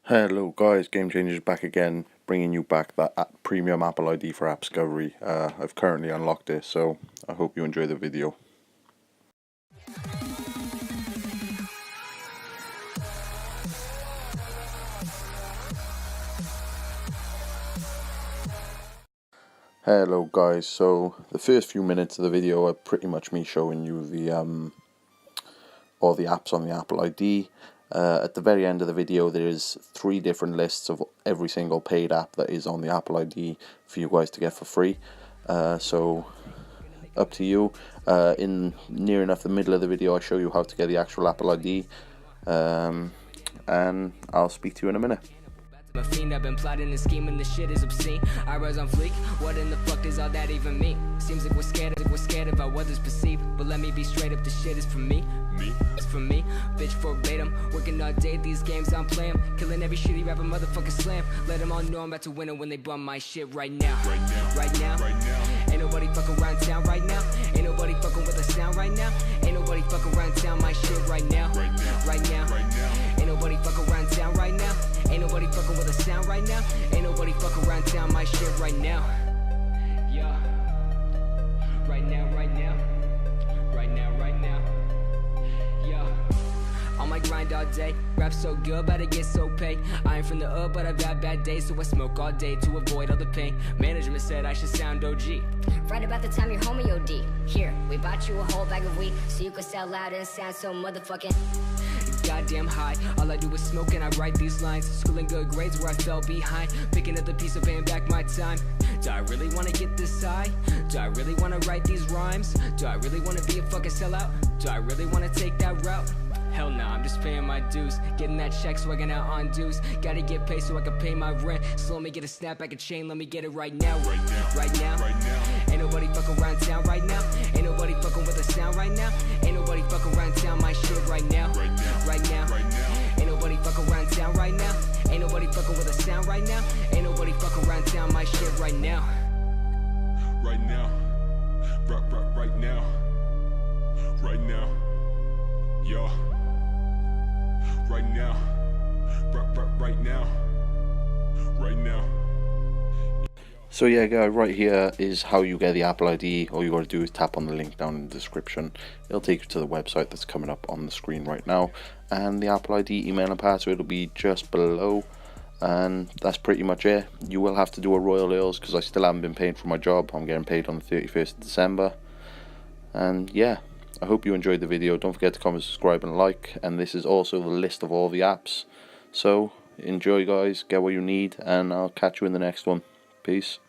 Hello guys, Game Changers back again, bringing you back that premium Apple ID for App Discovery. I've currently unlocked it, so I hope you enjoy the video. Hello guys, so the first few minutes of the video are pretty much me showing you the all the apps on the Apple ID. At the very end of the video there is 3 different lists of every single paid app that is on the Apple ID for you guys to get for free. So up to you. In near enough the middle of the video I show you how to get the actual Apple ID, and I'll speak to you in a minute. A fiend, I've been plotting and scheming, this shit is obscene. I rise on fleek, what in the fuck does all that even mean? Seems like we're scared about what others perceive. But let me be straight up, this shit is for me. It's for me, bitch verbatim. Working all day, these games I'm playing. Killing every shitty rapper, motherfucker slam. Let them all know I'm about to win it when they bum my shit right now. Right now. Ain't nobody fucking around town right now. Ain't nobody fucking with a sound right now. Ain't nobody fucking around town my shit right now. Right now. Ain't nobody fucking around town right now. Ain't nobody fucking with a sound right now. Ain't nobody fucking around town my shit right now. Yeah. Right now. Yeah. On my grind all day, rap so good, but I get so paid. I ain't from the but I've had bad days, so I smoke all day to avoid all the pain. Management said I should sound OG. Right about the time your homie OD. Here, we bought you a whole bag of weed, so you could sell loud and sound so motherfucking goddamn high. All I do is smoke and I write these lines. Schooling good grades where I fell behind. Picking up the piece of paying back my time. Do I really wanna get this high? Do I really wanna write these rhymes? Do I really wanna be a fucking sellout? Do I really wanna take that route? Hell no, I'm just paying my dues. Getting that check so I can out on dues. Gotta get paid so I can pay my rent. So let me get a snapback, a chain, let me get it right now. Right now. Ain't nobody fucking around town right now. Ain't nobody fucking with a sound right now. Ain't nobody fucking around town my shit right now. Right now. Ain't nobody fucking around town right now. Ain't nobody fucking with a sound right now. Ain't nobody fucking around town my shit right now. Right now. Right now. Right now. Yo. Right now. Right now. So yeah guys, right here is how you get the Apple ID. All you gotta do is tap on the link down in the description. It'll take you to the website that's coming up on the screen right now, and the Apple ID email and password will be just below. And that's pretty much it. You will have to do a Royal Earls because I still haven't been paid for my job. I'm getting paid on the 31st of December. And yeah, I hope you enjoyed the video. Don't forget to comment, subscribe and like. And this is also the list of all the apps. So enjoy guys, get what you need, and I'll catch you in the next one. Peace.